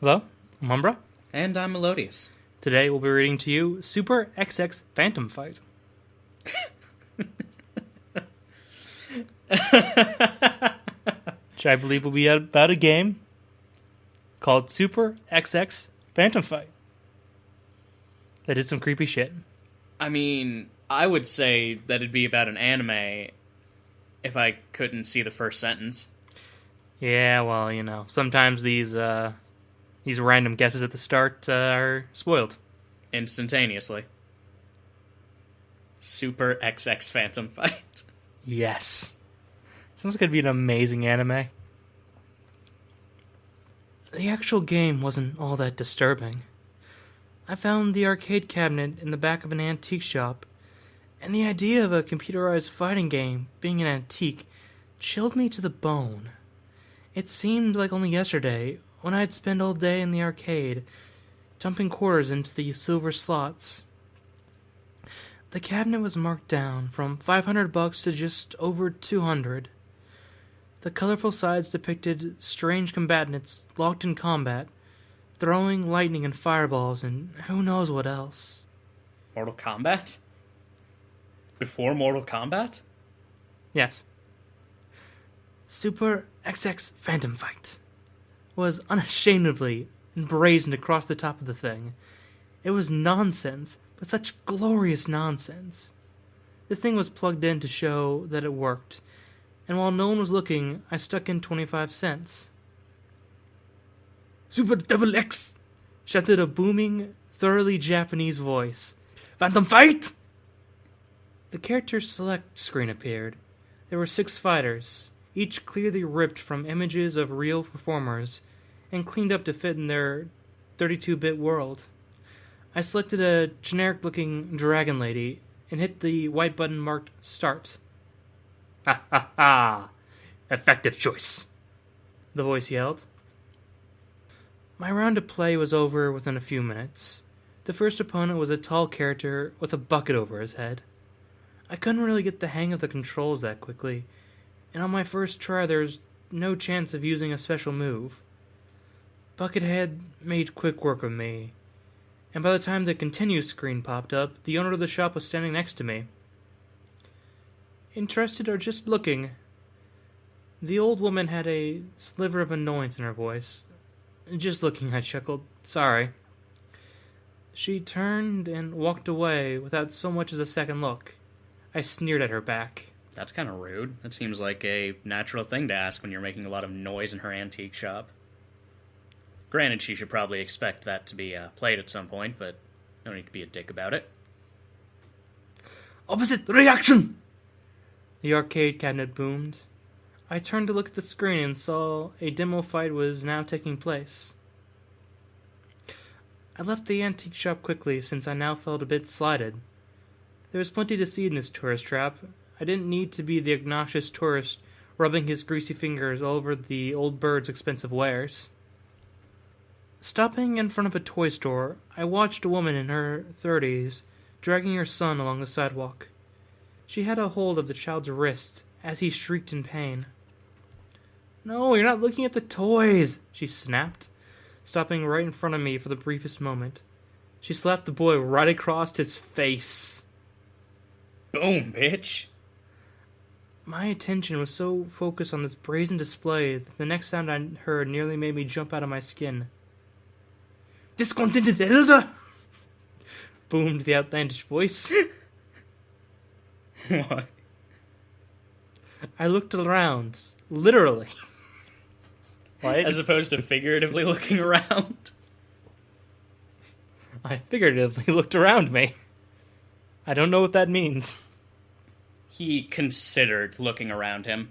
Hello, I'm Umbra. And I'm Melodious. Today we'll be reading to you Super XX Phantom Fight. Which I believe will be about a game called Super XX Phantom Fight. That did some creepy shit. I mean, I would say that it'd be about an anime if I couldn't see the first sentence. Yeah, well, sometimes these random guesses at the start are spoiled. Instantaneously. Super XX Phantom Fight. Yes. Sounds like it'd be an amazing anime. The actual game wasn't all that disturbing. I found the arcade cabinet in the back of an antique shop, and the idea of a computerized fighting game being an antique chilled me to the bone. It seemed like only yesterday, when I'd spend all day in the arcade, dumping quarters into the silver slots. The cabinet was marked down from $500 to just over $200. The colorful sides depicted strange combatants locked in combat, throwing lightning and fireballs and who knows what else. Mortal Kombat? Before Mortal Kombat? Yes. Super XX Phantom Fight was unashamedly emblazoned across the top of the thing. It was nonsense, but such glorious nonsense. The thing was plugged in to show that it worked, and while no one was looking, I stuck in 25 cents. Super Double X! Shouted a booming, thoroughly Japanese voice. Phantom Fight! The character select screen appeared. There were 6 fighters, each clearly ripped from images of real performers and cleaned up to fit in their 32-bit world. I selected a generic-looking dragon lady and hit the white button marked Start. Ha ha ha! Effective choice, the voice yelled. My round of play was over within a few minutes. The first opponent was a tall character with a bucket over his head. I couldn't really get the hang of the controls that quickly, and on my first try there was no chance of using a special move. Buckethead made quick work of me, and by the time the continue screen popped up, the owner of the shop was standing next to me. Interested or just looking? The old woman had a sliver of annoyance in her voice. Just looking, I chuckled. Sorry. She turned and walked away without so much as a second look. I sneered at her back. That's kind of rude. That seems like a natural thing to ask when you're making a lot of noise in her antique shop. Granted, she should probably expect that to be played at some point, but no need to be a dick about it. Opposite reaction! The arcade cabinet boomed. I turned to look at the screen and saw a demo fight was now taking place. I left the antique shop quickly since I now felt a bit slighted. There was plenty to see in this tourist trap. I didn't need to be the obnoxious tourist rubbing his greasy fingers all over the old bird's expensive wares. Stopping in front of a toy store, I watched a woman in her 30s dragging her son along the sidewalk. She had a hold of the child's wrist as he shrieked in pain. No, you're not looking at the toys, she snapped, stopping right in front of me for the briefest moment. She slapped the boy right across his face. Boom, bitch! My attention was so focused on this brazen display that the next sound I heard nearly made me jump out of my skin. Discontented elder! Boomed the outlandish voice. What? I looked around, literally. What? As opposed to figuratively looking around? I figuratively looked around me. I don't know what that means. He considered looking around him.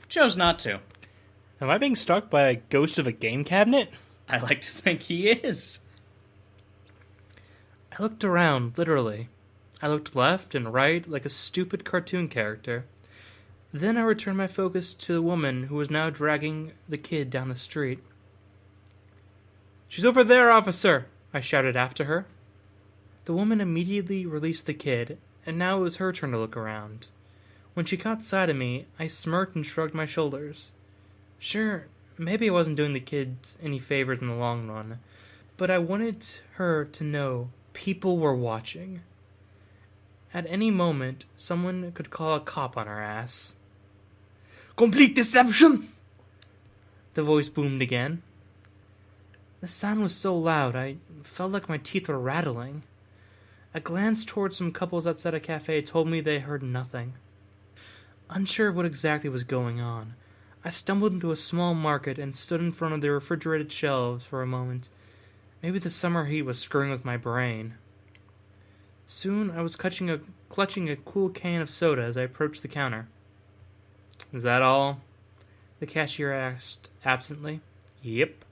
Chose not to. Am I being stalked by a ghost of a game cabinet? I like to think he is. I looked around, literally. I looked left and right like a stupid cartoon character. Then I returned my focus to the woman who was now dragging the kid down the street. She's over there, officer! I shouted after her. The woman immediately released the kid, and now it was her turn to look around. When she caught sight of me, I smirked and shrugged my shoulders. Sure, Maybe I wasn't doing the kids any favors in the long run, but I wanted her to know people were watching. At any moment, someone could call a cop on her ass. Complete deception! The voice boomed again. The sound was so loud, I felt like my teeth were rattling. A glance towards some couples outside a cafe told me they heard nothing. Unsure of what exactly was going on, I stumbled into a small market and stood in front of the refrigerated shelves for a moment. Maybe the summer heat was screwing with my brain. Soon I was clutching a cool can of soda as I approached the counter. Is that all? The cashier asked absently. Yep.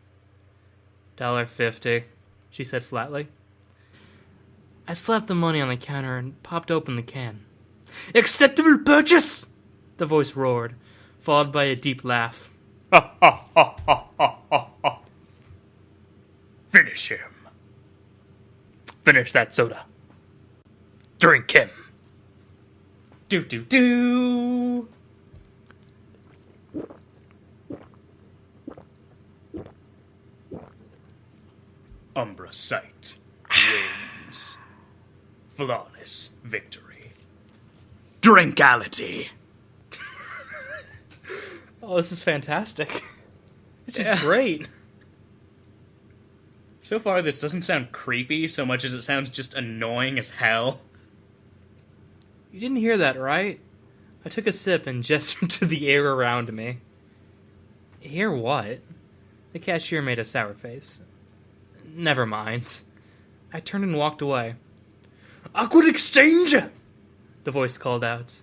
$1.50, she said flatly. I slapped the money on the counter and popped open the can. Acceptable purchase! The voice roared, followed by a deep laugh. Ha ha ha ha ha ha ha. Finish him. Finish that soda. Drink him. Do do do. Umbra Sight wins. Flawless victory. Drinkality. Oh, this is fantastic. This is great. So far, this doesn't sound creepy so much as it sounds just annoying as hell. You didn't hear that, right? I took a sip and gestured to the air around me. Hear what? The cashier made a sour face. Never mind. I turned and walked away. Awkward exchange! The voice called out.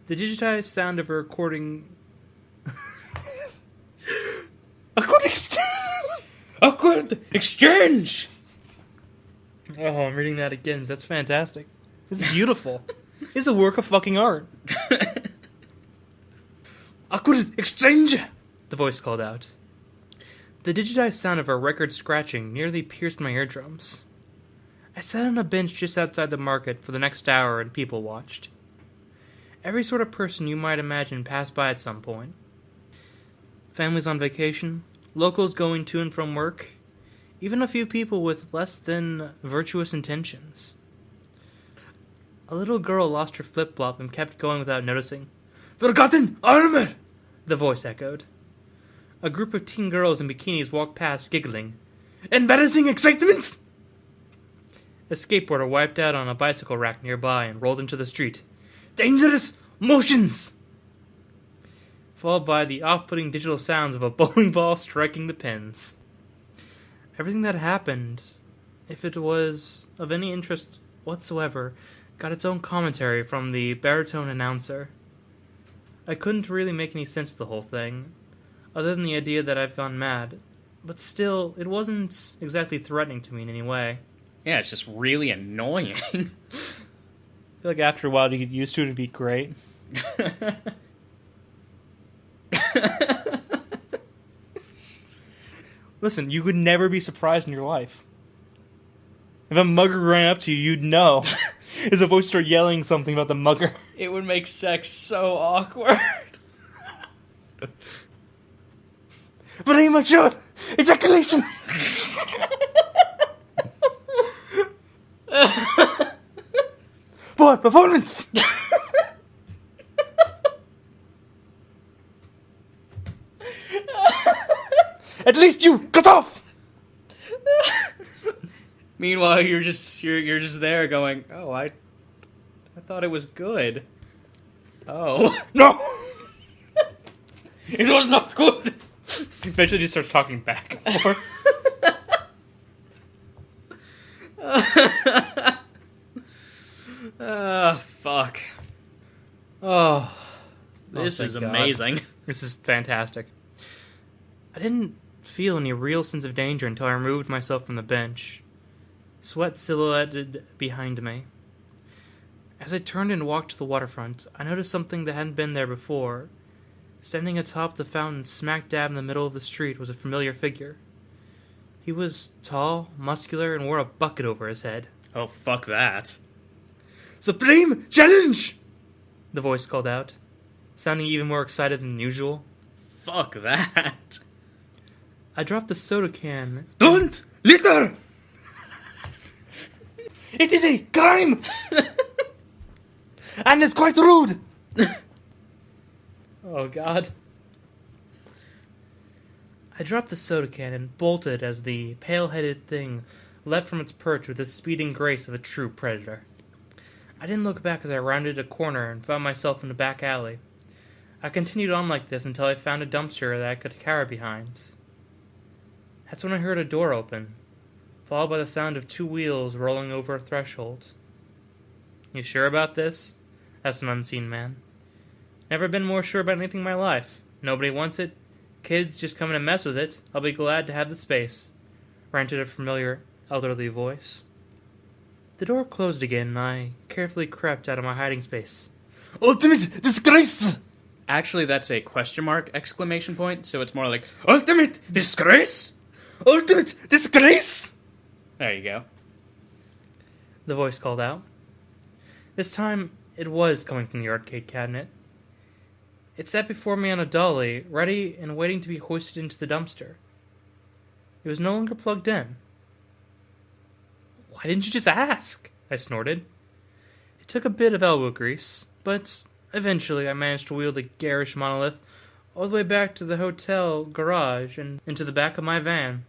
The digitized sound of a recording... Awkward exchange! Awkward exchange! Oh, I'm reading that again. That's fantastic. It's beautiful. It's a work of fucking art. Awkward exchange! The voice called out. The digitized sound of a record scratching nearly pierced my eardrums. I sat on a bench just outside the market for the next hour and people watched. Every sort of person you might imagine passed by at some point. Families on vacation, locals going to and from work, even a few people with less than virtuous intentions. A little girl lost her flip-flop and kept going without noticing. Forgotten armor! The voice echoed. A group of teen girls in bikinis walked past, giggling. Embarrassing excitement! A skateboarder wiped out on a bicycle rack nearby and rolled into the street. Dangerous motions! Followed by the off-putting digital sounds of a bowling ball striking the pins. Everything that happened, if it was of any interest whatsoever, got its own commentary from the baritone announcer. I couldn't really make any sense of the whole thing, other than the idea that I've gone mad, but still, it wasn't exactly threatening to me in any way. Yeah, it's just really annoying. I feel like after a while you get used to it and it'd be great. Listen, you would never be surprised in your life. If a mugger ran up to you, you'd know. As a voice started yelling something about the mugger. It would make sex so awkward. Premature ejaculation! Poor performance! At least you cut off! Meanwhile, you're just there going, oh, I thought it was good. Oh. No! It was not good! Eventually just starts talking back and forth. Fuck. Oh. This thank is God. amazing. This is fantastic. I didn't feel any real sense of danger until I removed myself from the bench. Sweat silhouetted behind me. As I turned and walked to the waterfront, I noticed something that hadn't been there before. Standing atop the fountain smack dab in the middle of the street was a familiar figure. He was tall, muscular, and wore a bucket over his head. Oh, fuck that. Supreme Challenge! The voice called out, sounding even more excited than usual. Fuck that. I dropped the soda can. Don't litter! It is a crime! And it's quite rude! Oh, God. I dropped the soda can and bolted as the pale-headed thing leapt from its perch with the speeding grace of a true predator. I didn't look back as I rounded a corner and found myself in a back alley. I continued on like this until I found a dumpster that I could cower behind. That's when I heard a door open, followed by the sound of 2 wheels rolling over a threshold. You sure about this? Asked an unseen man. Never been more sure about anything in my life. Nobody wants it. Kids just coming to mess with it. I'll be glad to have the space, ranted a familiar, elderly voice. The door closed again, and I carefully crept out of my hiding space. Ultimate disgrace! Actually, that's a question mark exclamation point, so it's more like, Ultimate Disgrace? Ultimate disgrace! There you go. The voice called out. This time, it was coming from the arcade cabinet. It sat before me on a dolly, ready and waiting to be hoisted into the dumpster. It was no longer plugged in. Why didn't you just ask? I snorted. It took a bit of elbow grease, but eventually I managed to wheel the garish monolith all the way back to the hotel garage and into the back of my van.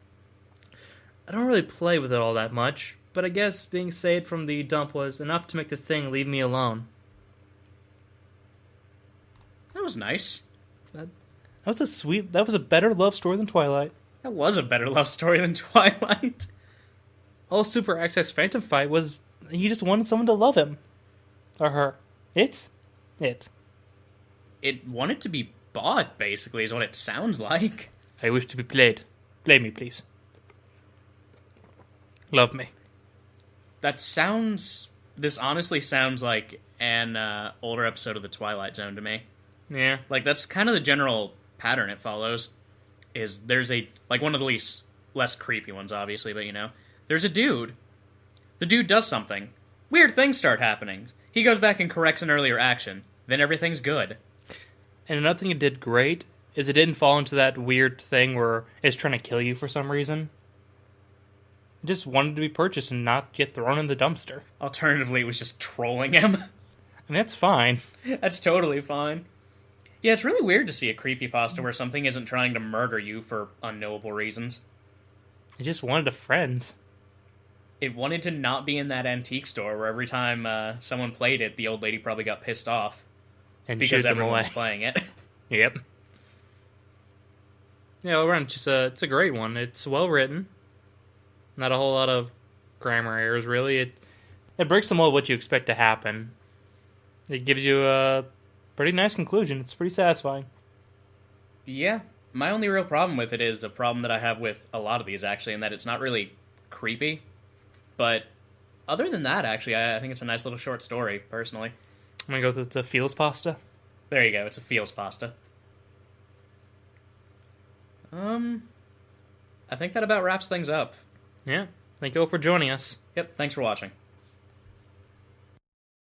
I don't really play with it all that much, but I guess being saved from the dump was enough to make the thing leave me alone. That was nice. That was a better love story than Twilight. That was a better love story than Twilight. All Super XX Phantom Fight was he just wanted someone to love him. Or her. It. It wanted to be bought, basically, is what it sounds like. I wish to be played. Play me, please. Love me. This honestly sounds like an older episode of The Twilight Zone to me. Yeah. Like, that's kind of the general pattern it follows. Is there's one of the less creepy ones, obviously, but there's a dude. The dude does something. Weird things start happening. He goes back and corrects an earlier action. Then everything's good. And another thing it did great is it didn't fall into that weird thing where it's trying to kill you for some reason. It just wanted to be purchased and not get thrown in the dumpster. Alternatively, it was just trolling him. And that's fine. That's totally fine. Yeah, it's really weird to see a creepypasta where something isn't trying to murder you for unknowable reasons. It just wanted a friend. It wanted to not be in that antique store where every time someone played it, the old lady probably got pissed off. And because everyone everyone was playing it. Yep. Yeah, all around, it's a great one. It's well written. Not a whole lot of grammar errors, really. It breaks the mold of what you expect to happen. It gives you a pretty nice conclusion. It's pretty satisfying. Yeah. My only real problem with it is a problem that I have with a lot of these, actually, in that it's not really creepy. But other than that, actually, I think it's a nice little short story, personally. I'm going to go with the feels pasta. There you go. It's a feels pasta. I think that about wraps things up. Yeah. Thank you all for joining us. Yep. Thanks for watching.